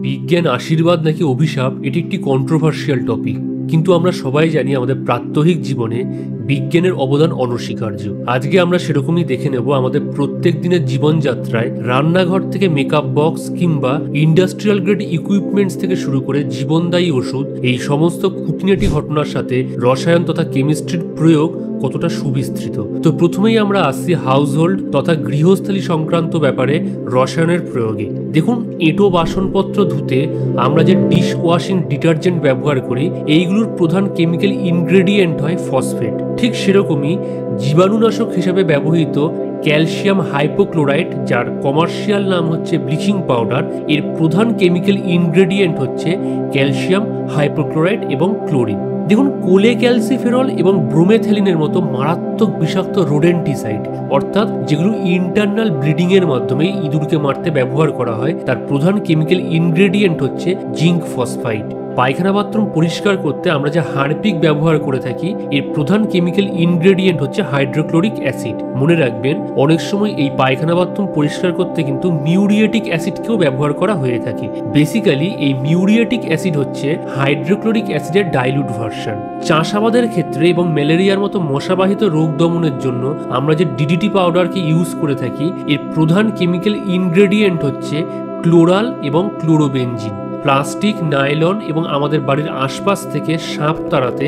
বিজ্ঞান আশীর্বাদ নাকি অভিশাপ, এটি একটি কন্ট্রোভার্সিয়াল টপিক, কিন্তু আমরা সবাই জানি আমাদের প্রাত্যহিক জীবনে বিজ্ঞানের অবদান অনস্বীকার্য। আজকে আমরা সেরকমই দেখে নেব আমাদের প্রত্যেক দিনের জীবনযাত্রায় রান্নাঘর থেকে মেকআপ বক্স কিংবা ইন্ডাস্ট্রিয়াল গ্রেড ইকুইপমেন্টস থেকে শুরু করে জীবনদায়ী ওষুধ, এই সমস্ত খুঁটিনাটি ঘটনার সাথে রসায়ন তথা কেমিস্ট্রির প্রয়োগ কতটা সুবিস্তৃত। তো প্রথমেই আমরা আসছি হাউস হোল্ড তথা গৃহস্থালী সংক্রান্ত ব্যাপারে রসায়নের প্রয়োগে। দেখুন, এঁটো বাসনপত্র ধুতে আমরা যে ডিশ ওয়াশিং ডিটারজেন্ট ব্যবহার করি, এইগুলোর প্রধান কেমিক্যাল ইনগ্রেডিয়েন্ট হয় ফসফেট। ঠিক সেরকমই জীবাণুনাশক হিসেবে ব্যবহৃত ক্যালসিয়াম হাইপোক্লোরাইড, যার কমার্শিয়াল নাম হচ্ছে ব্লিচিং পাউডার, এর প্রধান কেমিক্যাল ইনগ্রেডিয়েন্ট হচ্ছে ক্যালসিয়াম হাইপোক্লোরাইড এবং ক্লোরিন। দেখুন, কোলে ক্যালসিফেরল এবং ব্রোমেথ্যালিনের মতো মারাত্মক বিষাক্ত রোডেন্টিসাইড, অর্থাৎ যেগুলো ইন্টারনাল ব্লিডিং এর মাধ্যমে ইঁদুরকে মারতে ব্যবহার করা হয়, তার প্রধান কেমিক্যাল ইনগ্রেডিয়েন্ট হচ্ছে জিঙ্ক ফসফাইড। পায়খানা বাথরুম পরিষ্কার করতে আমরা যে হারপিক ব্যবহার করে থাকি, এর প্রধান কেমিক্যাল ইনগ্রেডিয়েন্ট হচ্ছে হাইড্রোক্লোরিক অ্যাসিড। মনে রাখবেন, অনেক সময় এই পায়খানা বাথরুম পরিষ্কার করতে কিন্তু মিউরিয়েটিক অ্যাসিডকেও ব্যবহার করা হয়ে থাকে। বেসিক্যালি এই মিউরিয়েটিক অ্যাসিড হচ্ছে হাইড্রোক্লোরিক অ্যাসিডের ডাইলুট ভার্সন। চাষাবাদের ক্ষেত্রে এবং ম্যালেরিয়ার মতো মশাবাহিত রোগ দমনের জন্য আমরা যে ডিডিটি পাউডারকে ইউজ করে থাকি, এর প্রধান কেমিক্যাল ইনগ্রেডিয়েন্ট হচ্ছে ক্লোরাল এবং ক্লোরোবেনজিন। প্লাস্টিক, নাইলন এবং আমাদের বাড়ির আশপাশ থেকে সাপ তাড়াতে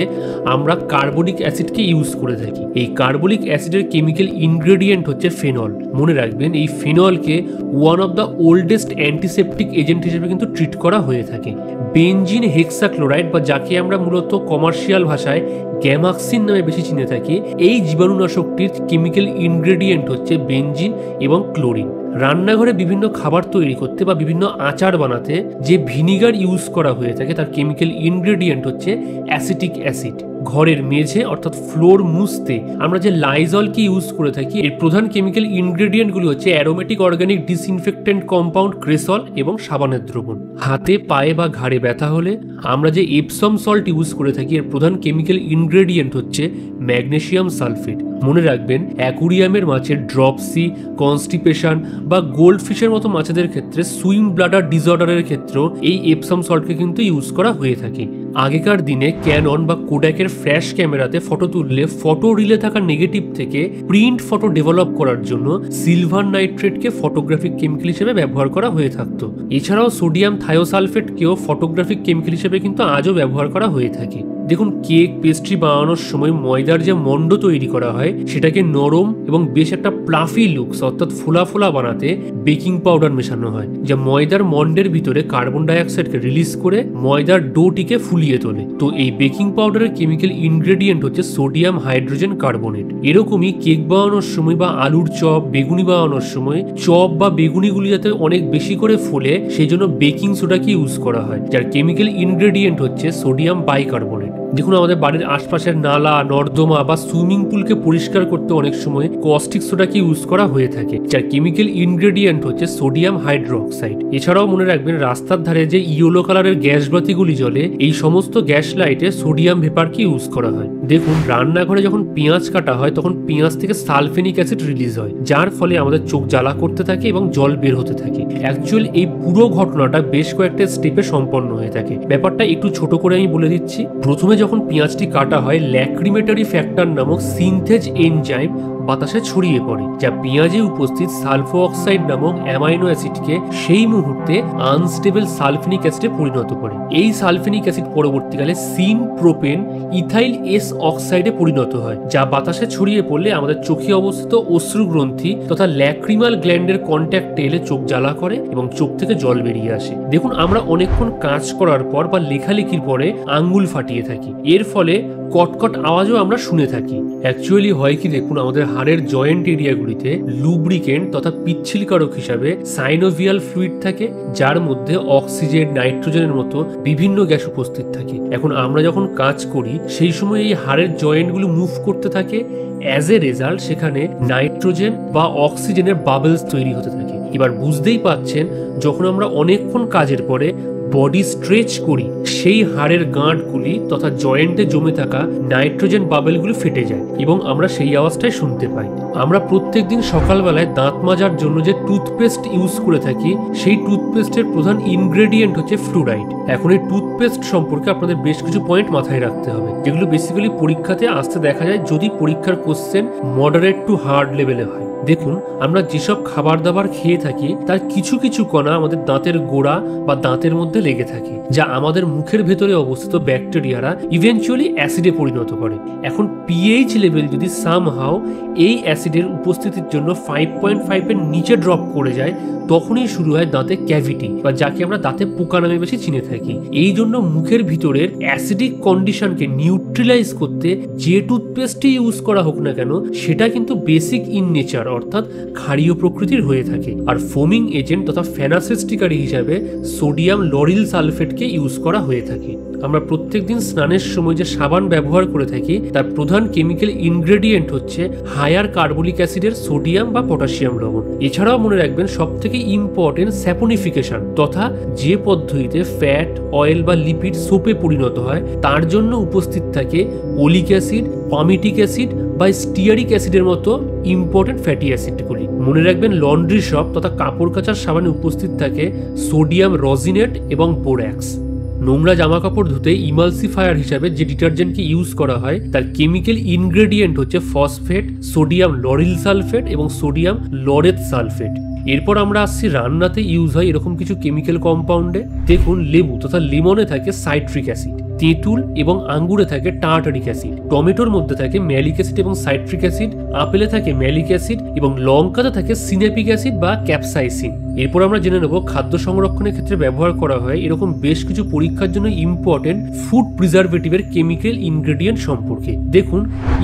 আমরা কার্বনিক অ্যাসিডকে ইউজ করে থাকি। এই কার্বনিক অ্যাসিডের কেমিক্যাল ইনগ্রেডিয়েন্ট হচ্ছে ফেনল। মনে রাখবেন, এই ফেনলকে one of the oldest antiseptic agent হিসেবে কিন্তু ট্রিট করা হয়ে থাকে। বেনজিন হেক্সাক্লোরাইড, বা যাকে আমরা মূলত কমার্শিয়াল ভাষায় গ্যামাক্সিন নামে বেশি চিনে থাকি, এই জীবাণুনাশকটির কেমিক্যাল ইনগ্রেডিয়েন্ট হচ্ছে বেনজিন এবং ক্লোরিন। রান্নাঘরে বিভিন্ন খাবার তৈরি করতে বা বিভিন্ন আচার বানাতে যে ভিনিগার ইউজ করা হয়ে থাকে, তার কেমিক্যাল ইনগ্রেডিয়েন্ট হচ্ছে অ্যাসিটিক অ্যাসিড। ঘরের মেঝে অর্থাৎ ফ্লোর মুছতে আমরা যে লাইজলকে ইউজ করে থাকি, এর প্রধান কেমিক্যাল ইনগ্রেডিয়েন্টগুলি হচ্ছে অ্যারোমেটিক অর্গানিক ডিসইনফেক্টেন্ট কম্পাউন্ড ক্রেসল এবং সাবানের দ্রবণ। হাতে, পায়ে বা ঘাড়ে ব্যথা হলে আমরা যে এপসম সল্ট ইউজ করে থাকি, এর প্রধান কেমিক্যাল ইনগ্রেডিয়েন্ট হচ্ছে ম্যাগনেসিয়াম সালফেট। মনে রাখবেন, অ্যাকুরিয়ামের মাছের ড্রপসি, কনস্টিপেশন বা গোল্ড ফিশের মতো মাছেদের ক্ষেত্রে সুইম ব্লাডার ডিসঅর্ডারের ক্ষেত্রেও এই এপসম সল্টকে কিন্তু ইউজ করা হয়ে থাকে। আগেকার দিনে ক্যানন বা কোডাকের ফ্ল্যাশ ক্যামেরাতে ফটো তুললে ফটো রিলে থাকা নেগেটিভ থেকে প্রিন্ট ফটো ডেভেলপ করার জন্য সিলভার নাইট্রেটকে ফটোগ্রাফিক কেমিক্যাল হিসেবে ব্যবহার করা হয়ে থাকতো। এছাড়াও সোডিয়াম থায়োসালফেটকেও ফটোগ্রাফিক কেমিক্যাল হিসেবে কিন্তু আজও ব্যবহার করা হয়ে থাকে। দেখুন, কেক পেস্ট্রি বানানোর সময় ময়দার যে মন্ড তৈরি করা হয়, সেটাকে নরম এবং বেশ একটা প্লাফি লুকস অর্থাৎ ফোলা ফোলা বানাতে বেকিং পাউডার মেশানো হয়, যা ময়দার মন্ডের ভিতরে কার্বন ডাইঅক্সাইডকে রিলিজ করে ময়দার ডোটিকে ফুলিয়ে তোলে। তো এই বেকিং পাউডারের কেমিক্যাল ইনগ্রেডিয়েন্ট হচ্ছে সোডিয়াম হাইড্রোজেন কার্বনেট। এরকমই কেক বানানোর সময় বা আলুর চপ, বেগুনি বানানোর সময় চপ বা বেগুনিগুলি যাতে অনেক বেশি করে ফোলে, সেই জন্য বেকিং সোডাকে ইউজ করা হয়, যার কেমিক্যাল ইনগ্রেডিয়েন্ট হচ্ছে সোডিয়াম বাইকার্বনেট। দেখুন, আমাদের বাড়ির আশপাশের নালা, নর্দমা বা সুইমিং পুলকে পরিষ্কার করতে অনেক সময় কস্টিক সোডাকে ইউজ করা হয়ে থাকে, যার কেমিক্যাল ইনগ্রেডিয়েন্ট হচ্ছে সোডিয়াম হাইড্রোক্সাইড। এছাড়াও মনে রাখবেন, রাস্তার ধারে যে ইয়েলো কালারের গ্যাস বাতিগুলি জ্বলে, এই সমস্ত গ্যাস লাইটে সোডিয়াম ভেপারকে ইউজ করা হয়। দেখুন, রান্নাঘরে যখন পেঁয়াজ কাটা হয়, তখন পেঁয়াজ থেকে সালফেনিক অ্যাসিড রিলিজ হয়, যার ফলে আমাদের চোখ জ্বালা করতে থাকে এবং জল বের হতে থাকে। অ্যাকচুয়ালি এই পুরো ঘটনাটা বেশ কয়েকটা স্টেপে সম্পন্ন হয়ে থাকে। ব্যাপারটা একটু ছোট করে আমি বলে দিচ্ছি। প্রথমে যখন পেঁয়াজটি কাটা হয়, ল্যাক্রিমেটারি ফ্যাক্টর নামক সিনথেজ এনজাইম বাতাসে ছড়িয়ে পড়ে, যা পেঁয়াজে উপস্থিত সালফো অক্সাইড নামক অ্যামাইনো অ্যাসিডকে সেই মুহূর্তে আনস্টেবল সালফেনিক অ্যাসিডে পরিণত করে। এই সালফেনিক অ্যাসিড পরবর্তীকালে সিন প্রোপেন ইথাইল এস অক্সাইডে পরিণত হয়, যা বাতাসে ছড়িয়ে পড়লে আমাদের চোখে অবস্থিত অশ্রু গ্রন্থি তথা ল্যাক্রিমাল গ্ল্যান্ডের কন্ট্যাক্টে এলে চোখ জ্বালা করে এবং চোখ থেকে জল বেরিয়ে আসে। দেখুন, আমরা অনেকক্ষণ কাজ করার পর বা লেখালেখির পরে আঙ্গুল ফাটিয়ে থাকি, এর ফলে কটকট আওয়াজও আমরা শুনে থাকি। অ্যাকচুয়ালি হয় কি, দেখুন, আমাদের হাড়ের জয়েন্ট এরিয়াগুলিতে লুব্রিকেন্ট তথা পিচ্ছিলকারক হিসাবে সাইনোভিয়াল ফ্লুইড থাকে, যার মধ্যে অক্সিজেন, নাইট্রোজেনের মতো বিভিন্ন গ্যাস উপস্থিত থাকে। এখন আমরা যখন কাজ করি, সেই সময় এই হাড়ের জয়েন্টগুলো মুভ করতে থাকে। অ্যাজ এ রেজাল্ট সেখানে নাইট্রোজেন বা অক্সিজেনের বাবলস তৈরি হতে থাকে। এবার বুঝতেই পাচ্ছেন, যখন আমরা অনেকক্ষণ কাজের পরে বডি স্ট্রেচ করি সেই হাড়ের গাঁটগুলি তথা জয়েন্টে জমে থাকা নাইট্রোজেন বাবেলগুলি ফেটে যায় এবং আমরা সেই আওয়াজটাই শুনতে পাই। আমরা প্রত্যেকদিন সকালবেলায় দাঁত মাজার জন্য যে টুথপেস্ট ইউজ করে থাকি সেই টুথপেস্টের প্রধান ইনগ্রেডিয়েন্ট হচ্ছে ফ্লুরাইড। এখন এই টুথপেস্ট সম্পর্কে আপনাদের বেশ কিছু পয়েন্ট মাথায় রাখতে হবে, যেগুলো বেসিক্যালি পরীক্ষাতে আসতে দেখা যায় যদি পরীক্ষার কোশ্চেন মডারেট টু হার্ড লেভেলে হয়। দেখুন, আমরা যেসব খাবার দাবার খেয়ে থাকি তার কিছু কিছু কণা আমাদের দাঁতের গোড়া বা দাঁতের মধ্যে লেগে থাকে, যা আমাদের মুখের ভেতরে অবস্থিত ব্যাকটেরিয়ারা ইভেনচুয়ালি অ্যাসিডে পরিণত করে। এখন পিএইচ লেভেল যদি সামহাও এই অ্যাসিডের উপস্থিতির জন্য 5.5 এর নিচে ড্রপ করে যায়, তখনই শুরু হয় দাঁতে ক্যাভিটি বা যাকে আমরা দাঁতে পোকা নামে বেশি চিনে থাকি। এই জন্য মুখের ভিতরের অ্যাসিডিক কন্ডিশনকে নিউট্রিলাইজ করতে যে টুথপেস্টই ইউজ করা হোক না কেন সেটা কিন্তু বেসিক ইন নেচার অর্থাৎ ক্ষারীয় প্রকৃতির হয়ে থাকে। আর ফোমিং এজেন্ট তথা ফেনা সৃষ্টিকারী হিসাবে সোডিয়াম লরিল সালফেটকে ইউজ করা হয়ে থাকে। আমরা প্রত্যেকদিন স্নানের সময় যে সাবান ব্যবহার করে থাকি তার প্রধান কেমিক্যাল ইনগ্রেডিয়েন্ট হচ্ছে হায়ার কার্বলিক অ্যাসিডের সোডিয়াম বা পটাশিয়াম লবণ। এছাড়াও মনে রাখবেন সবথেকে ইম্পর্টেন্ট স্যাপনিফিকেশন তথা যে পদ্ধতিতে ফ্যাট, অয়েল বা লিপিড সোপে পরিণত হয় তার জন্য উপস্থিত থাকে ওলিক অ্যাসিড, পামিটিক অ্যাসিড বা স্টিয়ারিক অ্যাসিডের মতো ইম্পর্টেন্ট ফ্যাটি অ্যাসিডগুলি। মনে রাখবেন লন্ড্রি সপ তথা কাপড় কাচার সাবানে উপস্থিত থাকে সোডিয়াম রজিনেট এবং বোর্যাক্স। নোংরা জামা কাপড় ধুতে ইমালসিফায়ার হিসাবে যে ডিটারজেন্টকে ইউজ করা হয় তার কেমিক্যাল ইনগ্রেডিয়েন্ট হচ্ছে ফসফেট, সোডিয়াম লরিল সালফেট এবং সোডিয়াম লরেট সালফেট। এরপর আমরা আসছি রান্নাতে ইউজ হয় এরকম কিছু কেমিক্যাল কম্পাউন্ডে। দেখুন, লেবু তথা লিমনে থাকে সাইট্রিক অ্যাসিড, তেঁতুল এবং আঙ্গুরে থাকে টার্টারিক অ্যাসিড, টমেটোর মধ্যে থাকে ম্যালিক অ্যাসিড এবং সাইট্রিক অ্যাসিড, আপেলে থাকে ম্যালিক অ্যাসিড এবং লঙ্কাতে থাকে সিনেপিক অ্যাসিড বা ক্যাপসাইসিন। এরপর আমরা জেনে নেব খাদ্য সংরক্ষণের ক্ষেত্রে ব্যবহার করা হয় এরকম বেশ কিছু পরীক্ষার জন্য ইম্পর্টেন্ট ফুড প্রিজারভেটিভের কেমিক্যাল ইনগ্রেডিয়েন্ট সম্পর্কে। দেখুন,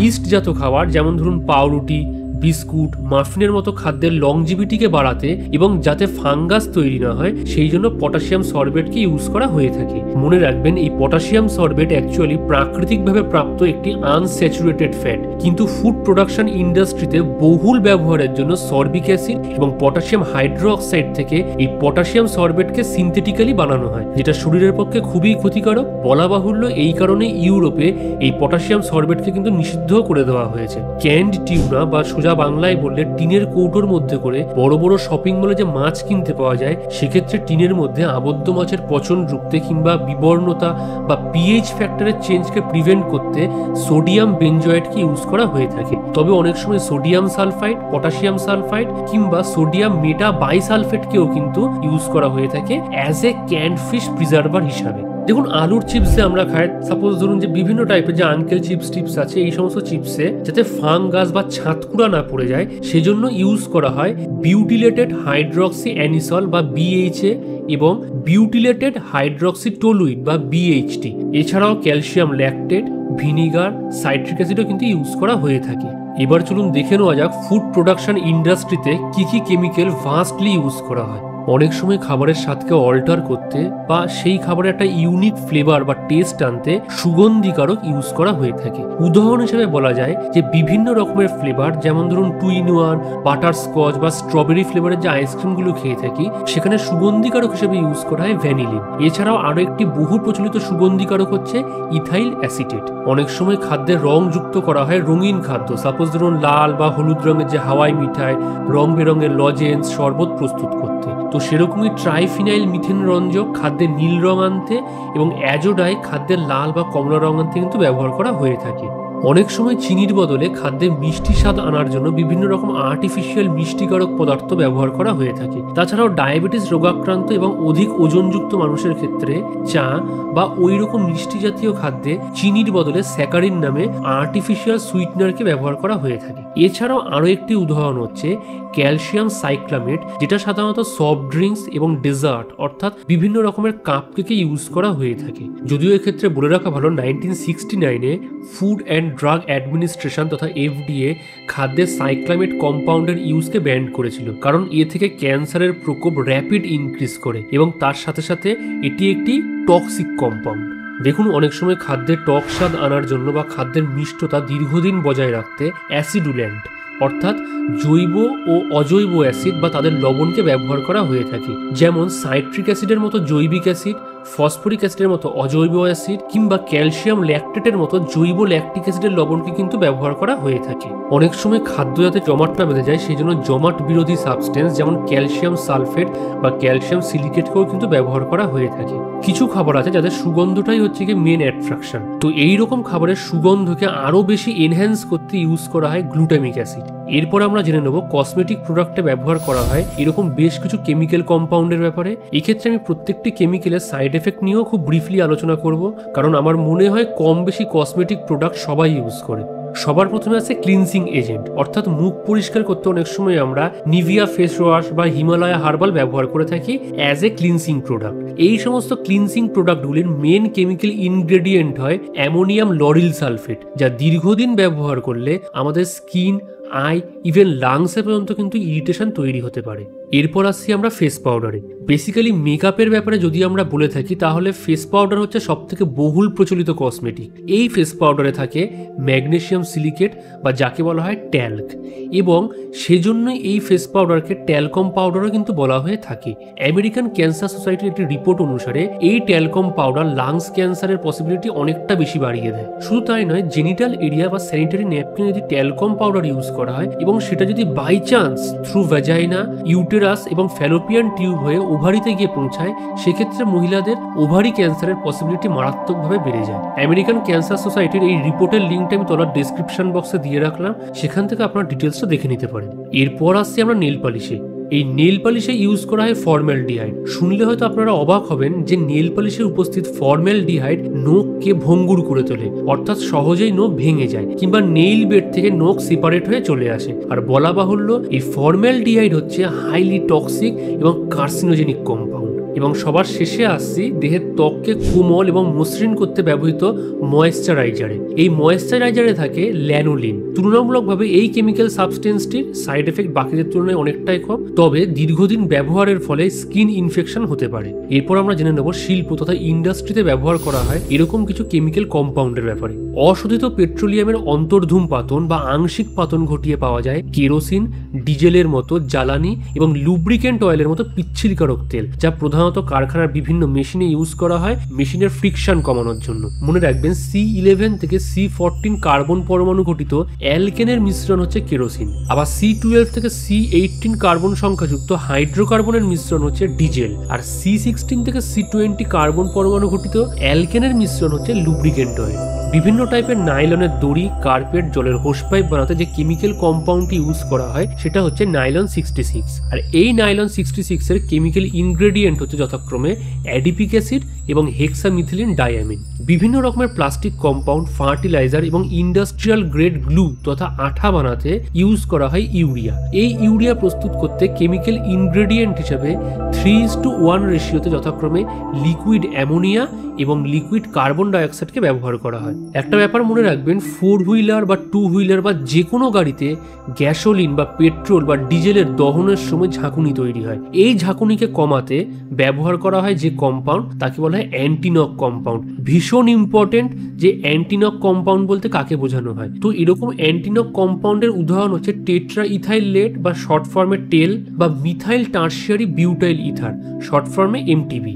ইস্টজাত খাবার যেমন ধরুন পাউরুটি, বিস্কুট, মাফিনের মতো খাদ্যের লংজিভিটিকে বাড়াতে এবং যাতে ফাঙ্গাস তৈরি না হয় সেই জন্য পটাশিয়াম সরবেটকে ইউজ করা হয়ে থাকে। মনে রাখবেন এই পটাশিয়াম সরবেট অ্যাকচুয়ালি প্রাকৃতিকভাবে প্রাপ্ত একটি আনস্যাচুরেটেড ফ্যাট, কিন্তু ফুড প্রোডাকশন ইন্ডাস্ট্রিতে বহুল ব্যবহারের জন্য সরবিক অ্যাসিড এবং পটাশিয়াম হাইড্রোক্সাইড থেকে এই পটাশিয়াম সরবেটকে সিনথেটিক্যালি বানানো হয়, যেটা শরীরের পক্ষে খুবই ক্ষতিকারক। বলা বাহুল্য এই কারণে ইউরোপে এই পটাশিয়াম সরবেটকে কিন্তু নিষিদ্ধ করে দেওয়া হয়েছে। ক্যান্ড টিউনা বা বাংলায় বললে টিনের কৌটোর মধ্যে করে বড় বড় শপিং মলে যে মাছ কিনতে পাওয়া যায় সেক্ষেত্রে টিনের মধ্যে আবদ্ধ মাছের পচন রুখতে কিংবা বিবর্ণতা বা পিএইচ ফ্যাক্টরের চেঞ্জকে প্রিভেন্ট করতে সোডিয়াম বেনজয়েডকে ইউজ করা হয়ে থাকে। তবে অনেক সময় সোডিয়াম সালফাইড, পটাশিয়াম সালফাইড কিংবা সোডিয়াম মেটা বাইসালফেটকেও কিন্তু ইউজ করা হয়ে থাকে অ্যাজ এ ক্যান্ড ফিশ প্রিজার্ভার হিসাবে। দেখুন, আলুর চিপসে আমরা খাই, সাপোজ ধরুন যে বিভিন্ন টাইপের যে আঙ্কেল চিপস টিপস আছে এই সমস্ত চিপসে যাতে ফাঙ্গাস বা ছাতকুড়া না পড়ে যায় সেজন্য ইউজ করা হয় বিউটিলেটেড হাইড্রক্সি অ্যানিসল বা বিএইচএ এবং বিউটিলেটেড হাইড্রক্সি টলুইড বা বিএইচটি। এছাড়াও ক্যালসিয়াম ল্যাকটেট, ভিনিগার, সাইট্রিক অ্যাসিডও কিন্তু ইউজ করা হয়ে থাকে। এবার চলুন দেখে নেওয়া যাক ফুড প্রোডাকশন ইন্ডাস্ট্রিতে কি কি কেমিক্যাল ভাস্টলি ইউজ করা হয়। অনেক সময় খাবারের স্বাদকে অল্টার করতে বা সেই খাবারের একটা ইউনিক ফ্লেভার বা টেস্ট আনতে সুগন্ধিকারক ইউজ করা হয়ে থাকে। উদাহরণ হিসেবে বলা যায় যে বিভিন্ন রকমের ফ্লেভার যেমন ধরুন 2-in-1, বাটার স্কচ বা স্ট্রবেরি ফ্লেভারের যে আইসক্রিমগুলো খেয়ে থাকি সেখানে সুগন্ধিকারক হিসেবে ইউজ করা হয় ভ্যানিলিন। এছাড়াও আরও একটি বহু প্রচলিত সুগন্ধিকারক হচ্ছে ইথাইল অ্যাসিটেট। অনেক সময় খাদ্যের রং যুক্ত করা হয় রঙিন খাদ্য, সাপোজ ধরুন লাল বা হলুদ রঙের যে হাওয়াই মিঠাই, রং বেরঙের লজেন্স, শরবত প্রস্তুত করতে। তো সেরকমই ট্রাইফিনাইল মিথেন রঞ্জক খাদ্যের নীল রং আনতে এবং অ্যাজোডাই খাদ্যের লাল বা কমলা রং আনতে কিন্তু ব্যবহার করা হয়ে থাকে। অনেক সময় চিনির বদলে খাদ্যে মিষ্টি স্বাদ আনার জন্য বিভিন্ন রকম আর্টিফিশিয়াল মিষ্টিকারক পদার্থ ব্যবহার করা হয়ে থাকে। তাছাড়াও ডায়াবেটিস রোগাক্রান্ত এবং অধিক ওজনযুক্ত মানুষের ক্ষেত্রে চা বা ওই রকম মিষ্টি জাতীয় খাদ্যে চিনির বদলে স্যাকারিন নামে আর্টিফিশিয়াল সুইটনারকে ব্যবহার করা হয়ে থাকে। এছাড়াও আরও একটি উদাহরণ হচ্ছে ক্যালসিয়াম সাইক্লামেট, যেটা সাধারণত সফট ড্রিঙ্কস এবং ডেজার্ট অর্থাৎ বিভিন্ন রকমের কাপকেকে ইউজ করা হয়ে থাকে। যদিও এক্ষেত্রে বলে রাখা ভালো 1969-এ ফুড অ্যান্ড ড্রাগ অ্যাডমিনিস্ট্রেশন তথা এফডিএ খাদ্যের সাইক্লামেট কম্পাউন্ডের ইউজকে ব্যান করেছিল, কারণ এ থেকে ক্যান্সারের প্রকোপ র্যাপিড ইনক্রিজ করে এবং তার সাথে সাথে এটি একটি টক্সিক কম্পাউন্ড। দেখুন, অনেক সময় খাদ্যের টক স্বাদ আনার জন্য বা খাদ্যের মিষ্টতা দীর্ঘদিন বজায় রাখতে অ্যাসিডুল্যান্ট অর্থাৎ জৈব ও অজৈব অ্যাসিড বা তাদের লবণকে ব্যবহার করা হয়ে থাকে, যেমন সাইট্রিক অ্যাসিডের মতো জৈবিক অ্যাসিড, ফসফরিক অ্যাসিডের মতো অজৈব অ্যাসিড কিংবা ক্যালসিয়াম ল্যাকটেটের মতো জৈব ল্যাকটিক অ্যাসিডের লবণকে কিন্তু ব্যবহার করা হয়ে থাকে। অনেক সময় খাদ্য যাতে জমাট না বেঁধে যায় সেই জন্য জমাট বিরোধী সাবস্টেন্স যেমন ক্যালসিয়াম সালফেট বা ক্যালসিয়াম সিলিকেটকেও কিন্তু ব্যবহার করা হয়ে থাকে। কিছু খাবার আছে যাদের সুগন্ধটাই হচ্ছে কি মেন অ্যাট্রাকশন। তো এই রকম খাবারের সুগন্ধকে আরো বেশি এনহ্যান্স করতে ইউজ করা হয় গ্লুটামিক অ্যাসিড। এরপর আমরা জেনে নেব কসমেটিক প্রোডাক্টে ব্যবহার করা হয় এরকম বেশ কিছু কেমিক্যাল কম্পাউন্ডের ব্যাপারে। এক্ষেত্রে আমি প্রত্যেকটি কেমিক্যালের সাইড এফেক্ট নিয়েও খুব ব্রিফলি আলোচনা করব, কারণ আমার মনে হয় কম বেশি কসমেটিক প্রোডাক্ট সবাই ইউজ করে। সবার প্রথমে আছে ক্লিনজিং এজেন্ট, অর্থাৎ মুখ পরিষ্কার করতে অনেক সময় আমরা নিভিয়া ফেস ওয়াশ বা হিমালয়া হার্বাল ব্যবহার করে থাকি অ্যাজ এ ক্লিনজিং প্রোডাক্ট। এই সমস্ত ক্লিনজিং প্রোডাক্টগুলির মেন কেমিক্যাল ইনগ্রেডিয়েন্ট হয় অ্যামোনিয়াম লরিল সালফেট, যা দীর্ঘদিন ব্যবহার করলে আমাদের স্কিন, আই, ইভেন লাংসে পর্যন্ত কিন্তু ইরিটেশন তৈরি হতে পারে। এরপর আসছি আমরা ফেস পাউডারে। বেসিক্যালি মেকআপের ব্যাপারে যদি আমরা বলে থাকি তাহলে ফেস পাউডার হচ্ছে সব থেকে বহুল প্রচলিত কসমেটিক। এই ফেস পাউডারে থাকে ম্যাগনেসিয়াম সিলিকেট বা যাকে বলা হয় ট্যাল্ক, এবং সেজন্যই এই ফেস পাউডারকে ট্যালকম পাউডারও কিন্তু বলা হয়ে থাকে। আমেরিকান ক্যান্সার সোসাইটির একটি রিপোর্ট অনুসারে এই ট্যালকম পাউডার লাংস ক্যান্সারের পসিবিলিটি অনেকটা বেশি বাড়িয়ে দেয়। শুধু তাই নয়, জেনিটাল এরিয়া বা স্যানিটারি ন্যাপকিনে যদি ট্যালকম পাউডার ইউজ করা হয় এবং সেটা যদি by chance through vagina, uterus এবং ফ্যালোপিয়ান টিউব হয়ে ওভারিতে গিয়ে পৌঁছায়, সেক্ষেত্রে মহিলাদের ওভারি ক্যান্সারের পসিবিলিটি মারাত্মকভাবে বেড়ে যায়। আমেরিকান ক্যান্সার সোসাইটির এই রিপোর্টের লিঙ্কটা আমি তলার ডেসক্রিপশন বক্সে দিয়ে রাখলাম, সেখান থেকে আপনারা ডিটেলসটা দেখে নিতে পারেন। এরপর আসছি আমরা নেল পলিশে। এই নেল পলিশে ইউজ করা হয় ফর্মালডিহাইড। শুনলে হয়তো আপনারা অবাক হবেন যে নেল পলিশে উপস্থিত ফর্মালডিহাইড নখকে ভঙ্গুর করে তোলে, অর্থাৎ সহজেই নখ ভেঙে যায় কিংবা নেইল বেড থেকে নখ সেপারেট হয়ে চলে আসে। আর বলা বাহুল্য এই ফর্মালডিহাইড হচ্ছে হাইলি টক্সিক এবং কার্সিনোজেনিক কম্পাউন্ড। এবং সবার শেষে আসছি দেহের ত্বককে কোমল এবং মসৃণ করতে ব্যবহৃত ময়েশ্চারাইজারে। এই ময়েশ্চারাইজারে থাকে ল্যানোলিন। তুলনামূলকভাবে এই কেমিক্যাল সাবস্টেন্সটির সাইড এফেক্ট বাকিদের তুলনায় অনেকটাই কম, তবে দীর্ঘদিন ব্যবহারের ফলে স্কিন ইনফেকশন হতে পারে। এরপর আমরা জেনে নেব শিল্প তথা ইন্ডাস্ট্রিতে ব্যবহার করা হয় এরকম কিছু কেমিক্যাল কম্পাউন্ডের ব্যাপারে। অশোধিত পেট্রোলিয়ামের অন্তর্ধূম পাতন বা আংশিক পাতন ঘটিয়ে পাওয়া যায় কেরোসিন, ডিজেলের মতো জ্বালানি এবং লুব্রিকেন্ট অয়েলের মতো পিচ্ছিলকারক তেল, যা প্রধানত কারখানার বিভিন্ন মেশিনে ইউজ করা হয় মেশিনের ফ্রিকশন কমানোর জন্য। মনে রাখবেন C11 থেকে C14 কার্বন পরমাণু গঠিত অ্যালকেনের মিশ্রণ হচ্ছে কেরোসিন, আবার C12 থেকে C18 কার্বন সংখ্যাযুক্ত হাইড্রোকার্বনের মিশ্রণ হচ্ছে ডিজেল, আর C16 থেকে C20 কার্বন পরমাণু গঠিত অ্যালকেনের মিশ্রণ হচ্ছে লুব্রিকেন্ট অয়েল। বিভিন্ন টাইপের নাইলনের দড়ি, কার্পেট, জলের হোস পাইপ বানাতে যে কেমিক্যাল কম্পাউন্ডটি ইউজ করা হয় সেটা হচ্ছে নাইলন 66। আর এই নাইলন 66 এর কেমিক্যাল ইনগ্রেডিয়েন্ট হচ্ছে যথাক্রমে অ্যাডিপিক অ্যাসিড এবং হেক্সামিথিলিন ডায়ামিন। বিভিন্ন রকমের প্লাস্টিক কম্পাউন্ড, ফার্টিলাইজার এবং ইন্ডাস্ট্রিয়াল গ্রেড গ্লু তথা আঠা বানাতে ইউজ করা হয় ইউরিয়া। এই ইউরিয়া প্রস্তুত করতে কেমিক্যাল ইনগ্রেডিয়েন্ট হিসেবে 3:1 রেশিওতে যথাক্রমে লিকুইড অ্যামোনিয়া এবং লিকুইড কার্বন ডাইঅক্সাইডকে ব্যবহার করা হয়। একটা ব্যাপার মনে রাখবেন, 4 হুইলার বা 2 হুইলার বা যে কোনো গাড়িতে গ্যাসোলিন বা পেট্রোল বা ডিজেলের দহনের সময় ঝাঁকুনি তৈরি হয়। এই ঝাঁকুনিকে কমাতে ব্যবহার করা হয় যে কম্পাউন্ড তাকে বলা হয় অ্যান্টিনক কম্পাউন্ড। ভীষণ ইম্পর্টেন্ট যে অ্যান্টিনক কম্পাউন্ড বলতে কাকে বোঝানো হয়। তো এরকম অ্যান্টিনক কম্পাউন্ডের উদাহরণ হচ্ছে টেট্রা ইথাইল লেড বা শর্ট ফর্মে টেল, বা methyl tertiary butyl ether short ফর্মে MTB।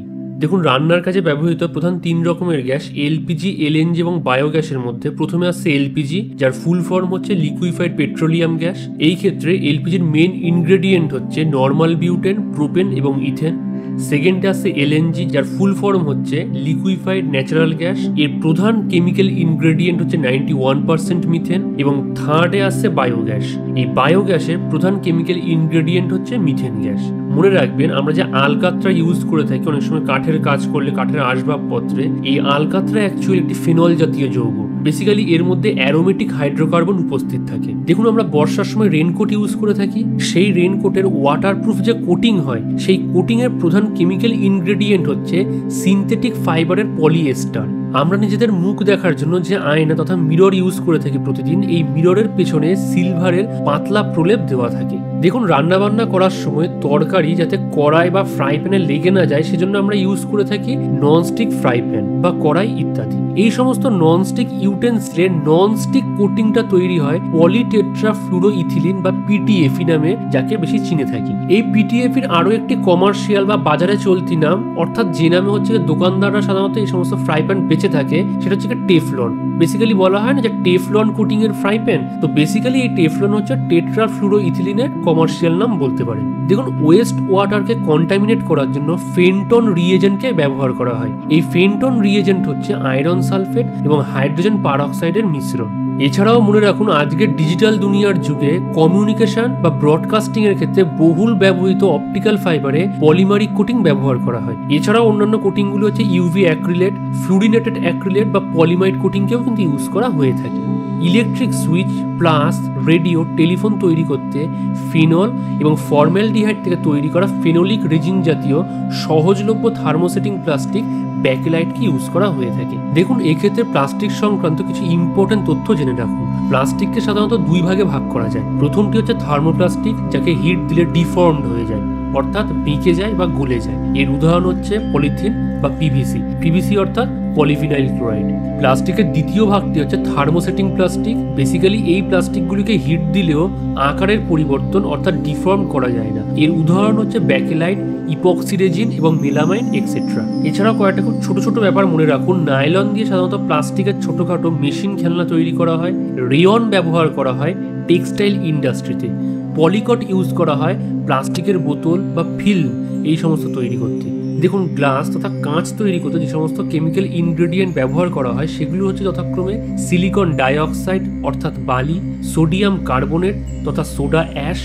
দেখুন, রান্নার কাজে ব্যবহৃত প্রধান 3 রকমের গ্যাস LPG, LNG এবং বায়োগ্যাসের মধ্যে প্রথমে আসছে LPG, যার ফুল ফর্ম হচ্ছে লিকুইফাইড পেট্রোলিয়াম গ্যাস। এই ক্ষেত্রে LPGর মেন ইনগ্রেডিয়েন্ট হচ্ছে নর্মাল বিউটেন, প্রোপেন এবং ইথেন। সেকেন্ডে আসছে LNG, যার ফুল ফর্ম হচ্ছে লিকুইফাইড ন্যাচারাল গ্যাস। এর প্রধান কেমিক্যাল ইনগ্রেডিয়েন্ট হচ্ছে 91% মিথেন। এবং থার্ডে আসছে বায়োগ্যাস। এই বায়োগ্যাসের প্রধান কেমিক্যাল ইনগ্রেডিয়েন্ট হচ্ছে মিথেন গ্যাস। মনে রাখবেন, আমরা যে আলকাতরা ইউজ করে থাকি অনেক সময় কাঠের কাজ করলে, কাঠের আসবাবপত্রে, এই আলকাতরা অ্যাকচুয়ালি একটি ফিনল জাতীয় যৌগ। বেসিক্যালি এর মধ্যে অ্যারোমেটিক হাইড্রোকার্বন উপস্থিত থাকে। দেখুন, আমরা বর্ষার সময় রেনকোট ইউজ করে থাকি, সেই রেনকোটের ওয়াটারপ্রুফ যে কোটিং হয়, সেই কোটিং এর প্রধান কেমিক্যাল ইনগ্রেডিয়েন্ট হচ্ছে সিনথেটিক ফাইবারের পলিএস্টার। আমরা নিজেদের মুখ দেখার জন্য যে আয়না তথা মিরর ইউজ করে থাকি প্রতিদিন, এই মিররের পেছনে সিলভারের পাতলা প্রলেপ দেওয়া থাকে। দেখুন, রান্নাবান্না করার সময় তরকারি যাতে কড়াই বা ফ্রাই প্যানে লেগে না যায় সেজন্য আমরা ইউজ করে থাকি ননস্টিক ফ্রাই প্যান বা কড়াই ইত্যাদি। এই সমস্ত ননস্টিক ইউটেন্সিলে ননস্টিক কোটিংটা তৈরি হয় পলিটেট্রাফ্লুরোইথিলিন বা পিটিএফি নামে, যাকে বেশি চিনে থাকি। এই পিটিএফির আরো একটি কমার্শিয়াল বা বাজারে চলতি নাম, অর্থাৎ যে নামে হচ্ছে দোকানদাররা সাধারণত এই সমস্ত ফ্রাই প্যান বেঁচে থাকে, সেটা হচ্ছে টেফলন। বেসিক্যালি বলা হয় না যে টেফলন কোটিং এর ফ্রাই প্যান, তো বেসিক্যালি এই টেফলন হচ্ছে টেট্রাফ্লুরোইথিলিনের কমার্শিয়াল নাম বলতে পারেন। দেখুন, ওয়েস্ট ওয়াটারকে কন্টামিনেট করার জন্য ফেন্টন রিএজেন্টকে ব্যবহার করা হয়। এই ফেন্টন রিএজেন্ট হচ্ছে আয়রন সালফেট এবং হাইড্রোজেন পারঅক্সাইডের মিশ্রণ। এছাড়াও মনে রাখুন, আজকের ডিজিটাল দুনিয়ার যুগে কমিউনিকেশন বা ব্রডকাস্টিং এর ক্ষেত্রে বহুল ব্যবহৃত অপটিক্যাল ফাইবারে পলিমারিক কোটিং ব্যবহার করা হয়। এছাড়াও অন্যান্য কোটিংগুলো হচ্ছে ইউভি অ্যাক্রিলেট, ফ্লুরিনেটেড অ্যাক্রিলেট বা পলিমাইড কোটিংকেও কিন্তু ইউজ করা হয়ে থাকে। Electric switch, plus, radio, telephone তৈরি করতে ফিনল এবং ফর্মালডিহাইড থেকে তৈরি করা ফেনোলিক রেজিন জাতীয় সহজলভ্য থার্মোসেটিং প্লাস্টিক ব্যাকেলাইটকে ইউজ করা হয়ে থাকে। দেখুন, এক্ষেত্রে প্লাস্টিক সংক্রান্ত কিছু ইম্পর্টেন্ট তথ্য জেনে রাখুন। প্লাস্টিককে সাধারণত দুই ভাগে ভাগ করা যায়। প্রথমটি হচ্ছে থার্মোপ্লাস্টিক, যাকে হিট দিলে ডিফর্মড হয়ে যায়, অর্থাৎ বেঁকে যায় বা গলে যায়। এর উদাহরণ হচ্ছে পলিথিন বা পিভিসি অর্থাৎ পলিভিনাইল ক্লোরাইড। প্লাস্টিকের দ্বিতীয় ভাগটি হচ্ছে থার্মোসেটিং প্লাস্টিক। বেসিক্যালি এই প্লাস্টিকগুলিকে হিট দিলেও আকারের পরিবর্তন অর্থাৎ ডিফর্ম করা যায় না। এর উদাহরণ হচ্ছে ব্যাকেলাইট, ইপক্সি রেজিন এবং মেলামাইন এক্সেট্রা। এছাড়াও কয়েকটা খুব ছোট ছোট ব্যাপার মনে রাখুন। নাইলন দিয়ে সাধারণত প্লাস্টিকের ছোটখাটো মেশিন খেলনা তৈরি করা হয়। রেয়ন ব্যবহার করা হয় টেক্সটাইল ইন্ডাস্ট্রিতে। পলিকট ইউজ করা হয় প্লাস্টিকের বোতল বা ফিল্ম এই সমস্ত তৈরি করতে। দেখুন, গ্লাস তথা কাঁচ তৈরি করতে যে সমস্ত কেমিক্যাল ইনগ্রেডিয়েন্ট ব্যবহার করা হয় সেগুলো হচ্ছে যথাক্রমে সিলিকন ডাইঅক্সাইড অর্থাৎ বালি, সোডিয়াম কার্বনেট তথা সোডা অ্যাশ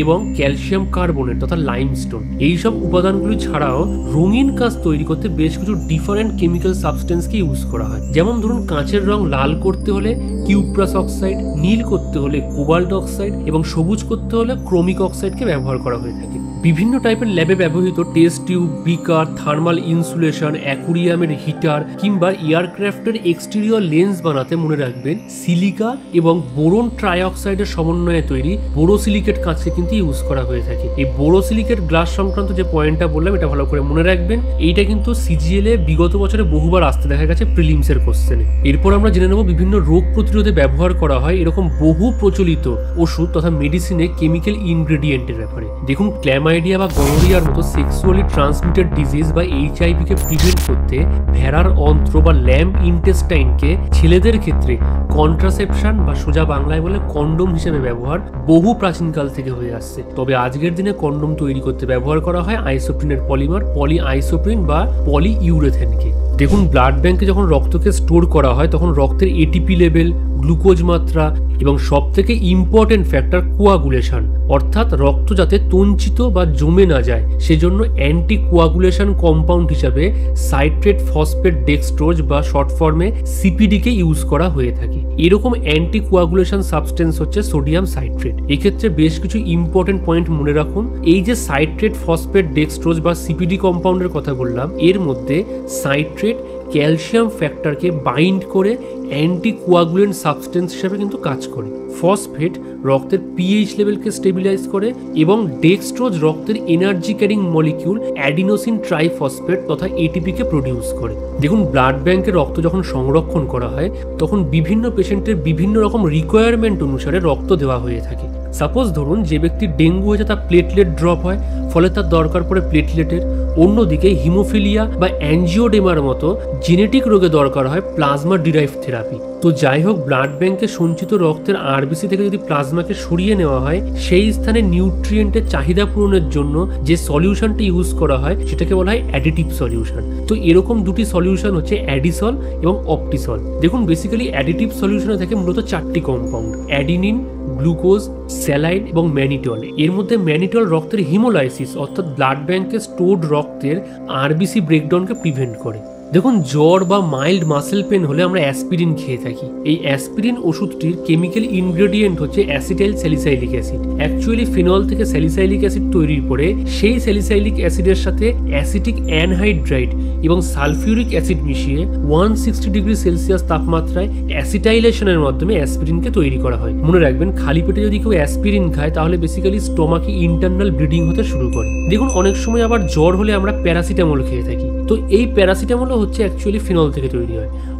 এবং ক্যালসিয়াম কার্বনেট তথা লাইমস্টোন। এইসব উপাদানগুলি ছাড়াও রঙিন কাঁচ তৈরি করতে বেশ কিছু ডিফারেন্ট কেমিক্যাল সাবস্টেন্সকে ইউজ করা হয়। যেমন ধরুন, কাঁচের রং লাল করতে হলে কিউপ্রাস অক্সাইড, নীল করতে হলে কোবাল্ট অক্সাইড এবং সবুজ করতে হলে ক্রোমিক অক্সাইডকে ব্যবহার করা হয়ে থাকে। বিভিন্ন টাইপের ল্যাবে ব্যবহৃত টেস্ট টিউব, বিকার, থার্মাল ইনসুলেশন, অ্যাকুরিয়ামের হিটার কিংবা এয়ারক্রাফটের এক্সটেরিয়র লেন্স বানাতে মনে রাখবেন সিলিকা এবং বোরন ট্রাইঅক্সাইডের সমন্বয়ে তৈরি বোরোসিলিকেট কাঁচকে কিন্তু ইউজ করা হয়ে থাকে। এই বোরোসিলিকেট গ্লাস সংক্রান্ত যে পয়েন্টটা বললাম এটা ভালো করে মনে রাখবেন। এইটা কিন্তু সিজিএল এ বিগত বছরে বহুবার আসতে দেখা গেছে প্রিলিমসের কোশ্চেনে। এরপর আমরা জেনে নেব বিভিন্ন রোগ প্রতিরোধে ব্যবহার করা হয় এরকম বহু প্রচলিত ওষুধ তথা মেডিসিনে কেমিক্যাল ইনগ্রেডিয়েন্টের ব্যাপারে। দেখুন, ক্ল্যামাইডিয়া বা গনোরিয়ার মতো সেক্সুয়ালি ট্রান্সমিটেড ডিজিজ বা এইচআইভি কে প্রিভেন্ট করতে ভেড়ার অন্ত্র বা ল্যাম্ব ইন্টেস্টাইনকে ছেলেদের ক্ষেত্রে কন্ট্রাসেপশন বা সোজা বাংলায় বলে কন্ডোম হিসেবে ব্যবহার বহু প্রাচীনকাল থেকে হয়ে আসছে। তবে আজকের দিনে কন্ডোম তৈরি করতে ব্যবহার করা হয় আইসোপ্রিনের পলিমার পলি আইসোপ্রিন বা পলি ইউরেথেনকে। দেখুন, ব্লাড ব্যাংকে যখন রক্তকে স্টোর করা হয় তখন রক্তের এটিপি লেভেল, গ্লুকোজ মাত্রা এবং সবথেকে ইম্পর্টেন্ট ফ্যাক্টর কোয়াগুলেশন, অর্থাৎ রক্ত যাতে তঞ্চিত বা জমে না যায় সেজন্য অ্যান্টি কোয়াগুলেশন কম্পাউন্ড হিসাবে সাইট্রেট ফসফেট ডেক্সট্রোজ বা শর্ট ফর্মে সিপিডিকে ইউজ করা হয়ে থাকে। এরকম অ্যান্টি কোয়াগুলেশন সাবস্টেন্স হচ্ছে সোডিয়াম সাইট্রেট। এক্ষেত্রে বেশ কিছু ইম্পর্টেন্ট পয়েন্ট মনে রাখুন। এই যে সাইট্রেট ফসফেট ডেক্সট্রোজ বা সিপিডি কম্পাউন্ডের কথা বললাম, এর মধ্যে সাইট্রেট ক্যালসিয়াম ফ্যাক্টরকে বাইন্ড করে অ্যান্টি কোয়াগুলেন্ট সাবস্টেন্স হিসেবে কিন্তু কাজ করে। ফসফেট রক্তের পিএইচ লেভেলকে স্টেবিলাইজ করে এবং ডেক্সট্রোজ রক্তের energy carrying molecule adenosine triphosphate তথা এটিপিকে প্রডিউস করে। দেখুন, ব্লাড ব্যাংকে রক্ত যখন সংরক্ষণ করা হয় তখন বিভিন্ন পেশেন্টের বিভিন্ন রকম রিকোয়ারমেন্ট অনুসারে রক্ত দেওয়া হয়ে থাকে। সাপোজ ধরুন, যে ব্যক্তির ডেঙ্গু হয়েছে তার প্লেটলেট ড্রপ হয়, ফলে তার দরকার পড়ে প্লেটলেটের। অন্যদিকে হিমোফিলিয়া বা অ্যাঞ্জিওডেমার মতো জেনেটিক রোগে দরকার হয় প্লাজমা ডিরাইভ থেরাপি। তো যাই হোক, ব্লাড ব্যাংকে সঞ্চিত রক্তের আরবিসি থেকে যদি প্লাজমাকে সরিয়ে নেওয়া হয় সেই স্থানে নিউট্রিয়েন্টের চাহিদা পূরণের জন্য যে সলিউশনটি ইউজ করা হয় সেটাকে বলা হয় অ্যাডিটিভ সলিউশন। তো এরকম দুটি সলিউশন হচ্ছে অ্যাডিসল এবং অপটিসল। দেখুন, বেসিক্যালি অ্যাডিটিভ সলিউশনে থাকে মূলত চারটি কম্পাউন্ড: অ্যাডিনিন, গ্লুকোজ, স্যালাইন এবং ম্যানিটল। এর মধ্যে ম্যানিটল রক্তের হিমোলাইসিস অর্থাৎ ব্লাড ব্যাংকে স্টোরড রক্তের আরবিসি ব্রেকডাউনকে প্রিভেন্ট করে। দেখুন, জ্বর বা মাইল্ড মাসেল পেন হলে আমরা অ্যাসপিরিন খেয়ে থাকি। এই অ্যাসপিরিন ওষুধটির কেমিক্যাল ইনগ্রেডিয়েন্ট হচ্ছে acetyl salicylic acid. Actually phenol থেকে স্যালিসাইলিক অ্যাসিড তৈরির পরে সেই স্যালিসাইলিক অ্যাসিডের সাথে অ্যাসিটিক অ্যানহাইড্রাইড এবং সালফিউরিক অ্যাসিড মিশিয়ে 160 ডিগ্রি সেলসিয়াস তাপমাত্রায় অ্যাসিটাইলেশনের মাধ্যমে অ্যাসপিরিনকে তৈরি করা হয়। মনে রাখবেন, খালি পেটে যদি কেউ অ্যাসপিরিন খায় তাহলে বেসিক্যালি স্টোমাকে ইন্টারনাল ব্লিডিং হতে শুরু করে। দেখুন, অনেক সময় আবার জ্বর হলে আমরা প্যারাসিটামল খেয়ে থাকি। তো এই প্যারাসিটামলও হচ্ছে অ্যাকচুয়ালি ফিনল থেকে তৈরি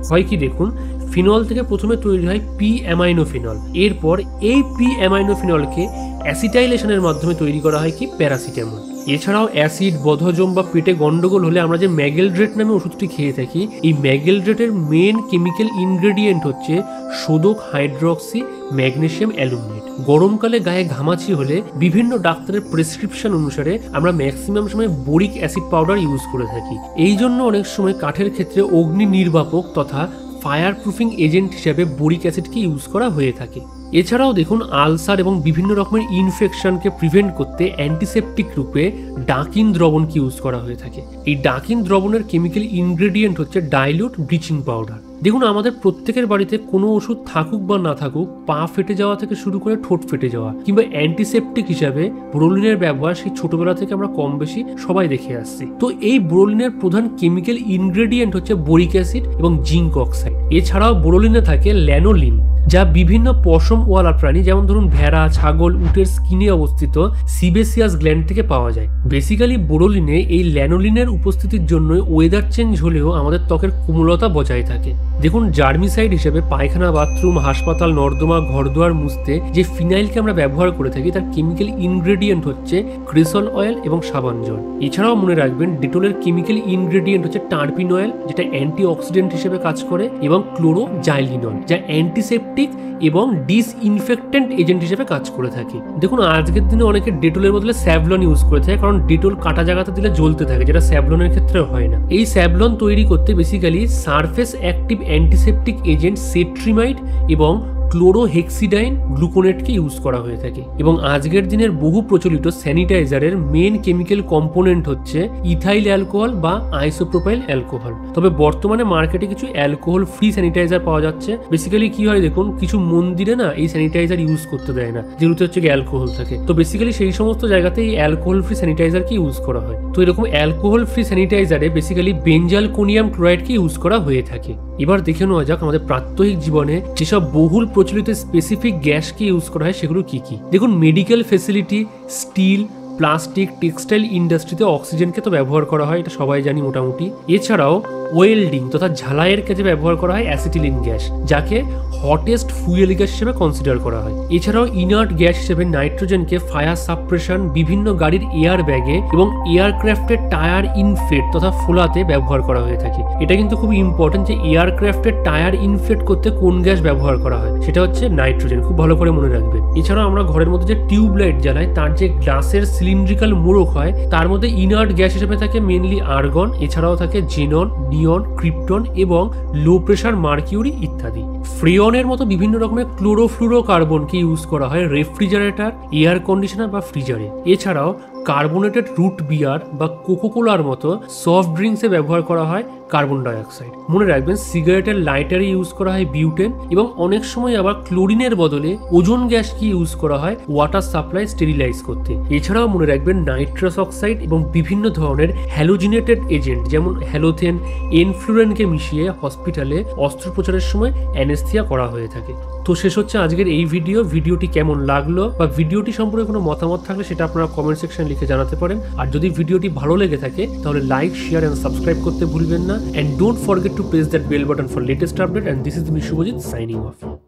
হয় কি দেখুন, ফিনল থেকে প্রথমে তৈরি হয় পি অ্যামাইনোফিনল, এরপর এই পি অ্যামাইনোফিনলকে অ্যাসিটাইলেশনের মাধ্যমে তৈরি করা হয় কি প্যারাসিটামল। এছাড়াও অ্যাসিড, বদহজম বা পেটে গন্ডগোল হলে আমরা যে ম্যাগেলড্রেট নামে ওষুধটি খেয়ে থাকি, এই ম্যাগেলড্রেটের মেন কেমিক্যাল ইনগ্রেডিয়েন্ট হচ্ছে সোডিক হাইড্রক্সি ম্যাগনেসিয়াম অ্যালুমিনেট। গরমকালে গায়ে ঘামাচি হলে বিভিন্ন ডাক্তারের প্রেসক্রিপশন অনুসারে আমরা ম্যাক্সিমাম সময় বোরিক অ্যাসিড পাউডার ইউজ করে থাকি। এই জন্য অনেক সময় কাঠের ক্ষেত্রে অগ্নি নির্বাপক তথা ফায়ার প্রুফিং এজেন্ট হিসেবে বোরিক অ্যাসিডকে ইউজ করা হয়ে থাকে। এছাড়াও দেখুন, আলসার এবং বিভিন্ন রকমের ইনফেকশনকে প্রিভেন্ট করতে অ্যান্টিসেপটিক রূপে ডাকিন দ্রবণকে ইউজ করা হয়ে থাকে। এই ডাকিন দ্রবণের কেমিক্যাল ইনগ্রেডিয়েন্ট হচ্ছে ডাইলিউট ব্লিচিং পাউডার। দেখুন, আমাদের প্রত্যেকের বাড়িতে কোনো ওষুধ থাকুক বা না থাকুক, পা ফেটে যাওয়া থেকে শুরু করে ঠোঁট ফেটে যাওয়া কিংবা অ্যান্টিসেপটিক হিসাবে ব্রোলিনের ব্যবহার সেই ছোটবেলা থেকে আমরা কম বেশি সবাই দেখে আসছি। তো এই ব্রোলিনের প্রধান কেমিক্যাল ইনগ্রেডিয়েন্ট হচ্ছে বোরিক অ্যাসিড এবং জিঙ্ক অক্সাইড। এছাড়াও ব্রোলিনে থাকে ল্যানোলিন, যা বিভিন্ন পশমওয়ালা প্রাণী যেমন ধরুন ভেড়া, ছাগল, উটের স্কিনে অবস্থিত সিবেসিয়াস গ্ল্যান্ড থেকে পাওয়া যায়। বেসিক্যালি ব্রোলিনে এই ল্যানোলিনের উপস্থিতির জন্য ওয়েদার চেঞ্জ হলেও আমাদের ত্বকের কোমলতা বজায় থাকে। দেখুন, জার্মিসাইড হিসেবে পায়খানা, বাথরুম, হাসপাতাল, নর্দমা, ঘরদুয়ার মুছতে যে ফিনাইলকে আমরা ব্যবহার করে থাকি তার কেমিক্যাল ইনগ্রেডিয়েন্ট হচ্ছে ক্রিসল অয়েল এবং সাবান জল। এছাড়াও মনে রাখবেন, ডেটলের কেমিক্যাল ইনগ্রেডিয়েন্ট হচ্ছে টার্পিন অয়েল, যেটা অ্যান্টি অক্সিডেন্ট হিসেবে কাজ করে, এবং ক্লোরোজাইলিনল, যা অ্যান্টিসেপটিক এবং ডিসইনফেক্টেন্ট এজেন্ট হিসেবে কাজ করে থাকে। দেখুন, আজকের দিনে অনেকে ডেটলের বদলে স্যাভলন ইউজ করে থাকে, কারণ ডেটল কাটা জায়গাতে দিলে জ্বলতে থাকে, যেটা স্যাভলনের ক্ষেত্রে হয় না। এই স্যাভলন তৈরি করতে basically surface active antiseptic agent cetrimide এবং ক্লোরোহেক্সিডাইন গ্লুকোনেটকে ইউজ করা হয়ে থাকে। এবং আজকের দিনের বহু প্রচলিত স্যানিটাইজারের মেন কেমিক্যাল কম্পোনেন্ট হচ্ছে ইথাইল অ্যালকোহল বা আইসোপ্রোপাইল অ্যালকোহল। তবে বর্তমানে মার্কেটে কিছু অ্যালকোহল ফ্রি স্যানিটাইজার পাওয়া যাচ্ছে। বেসিক্যালি কি হয় দেখুন, কিছু মন্দিরে না এই স্যানিটাইজার ইউজ করতে দেয় না, যেহেতু হচ্ছে অ্যালকোহল থাকে। তো বেসিক্যালি সেই সমস্ত জায়গাতে এই অ্যালকোহল ফ্রি স্যানিটাইজারকে ইউজ করা হয়। তো এরকম অ্যালকোহল ফ্রি স্যানিটাইজারে বেসিক্যালি বেঞ্জালকোনিয়াম ক্লোরাইডকে ইউজ করা হয়ে থাকে। এবার দেখে নেওয়া যাক আমাদের প্রাত্যহিক জীবনে যেসব বহুল প্রচলিত স্পেসিফিক গ্যাসকে ইউজ করা হয় সেগুলো কি কি। দেখুন, medical facility, steel, plastic, textile ইন্ডাস্ট্রিতে অক্সিজেনকে তো ব্যবহার করা হয়, এটা সবাই জানি মোটামুটি। এছাড়াও ওয়েল্ডিং তথা ঝালাইয়ের কাজে ব্যবহার করা হয় অ্যাসিটিলিন গ্যাস, যাকে হটেস্ট ফুয়েল গ্যাস হিসেবে কনসিডার করা হয়। এছাড়াও ইনার্ট গ্যাস হিসেবে নাইট্রোজেনকে ফায়ার সাপ্রেশন, বিভিন্ন গাড়ির এয়ার ব্যাগে এবং এয়ারক্রাফটের টায়ার ইনফ্লেট তথা ফোলাতে ব্যবহার করা হয়ে থাকে। এটা কিন্তু খুব ইম্পর্টেন্ট যে এয়ারক্রাফটের টায়ার ইনফ্লেট করতে কোন গ্যাস ব্যবহার করা হয়, সেটা হচ্ছে নাইট্রোজেন। খুব ভালো করে মনে রাখবেন। এছাড়াও আমরা ঘরের মধ্যে যে টিউবলাইট জ্বালাই তার যে গ্লাসের সিলিন্ড্রিক্যাল মোড়ক হয় তার মধ্যে ইনার্ট গ্যাস হিসেবে থাকে মেনলি আর্গন, এছাড়াও থাকে জেনন, নিয়ন, ক্রিপ্টন এবং লো প্রেসার মার্কিউরি ইত্যাদি। ফ্রিয়নের মতো বিভিন্ন রকমের ক্লোরোফ্লুরোকার্বনকে ইউজ করা হয় রেফ্রিজারেটর, এয়ার কন্ডিশনার বা ফ্রিজারে। এছাড়াও কার্বোনেটেড রুট বিয়ার বা কোকোকোলার মতো সফট ড্রিঙ্কসে ব্যবহার করা হয় কার্বন ডাইঅক্সাইড। মনে রাখবেন, সিগারেটের লাইটারে ইউজ করা হয় বিউটেন, এবং অনেক সময় আবার ক্লোরিনের বদলে ওজোন গ্যাসকে ইউজ করা হয় ওয়াটার সাপ্লাই স্টেরিলাইজ করতে। এছাড়াও মনে রাখবেন, নাইট্রাস অক্সাইড এবং বিভিন্ন ধরনের হ্যালোজিনেটেড এজেন্ট যেমন হ্যালোথেন, এনফ্লুরেনকে মিশিয়ে হসপিটালে অস্ত্রোপচারের সময় অ্যানেস্থিয়া করা হয়ে থাকে। তো শেষ হচ্ছে আজকের এই ভিডিওটি কেমন লাগলো বা ভিডিওটি সম্পর্কে কোনো মতামত থাকলে সেটা আপনারা কমেন্ট সেকশনে লিখে জানাতে পারেন। আর যদি ভিডিওটি ভালো লেগে থাকে তাহলে লাইক, শেয়ার এন্ড সাবস্ক্রাইব করতে ভুলবেন না। And don't forget to press that bell button for latest update. And this is me, Shubhajit, signing off.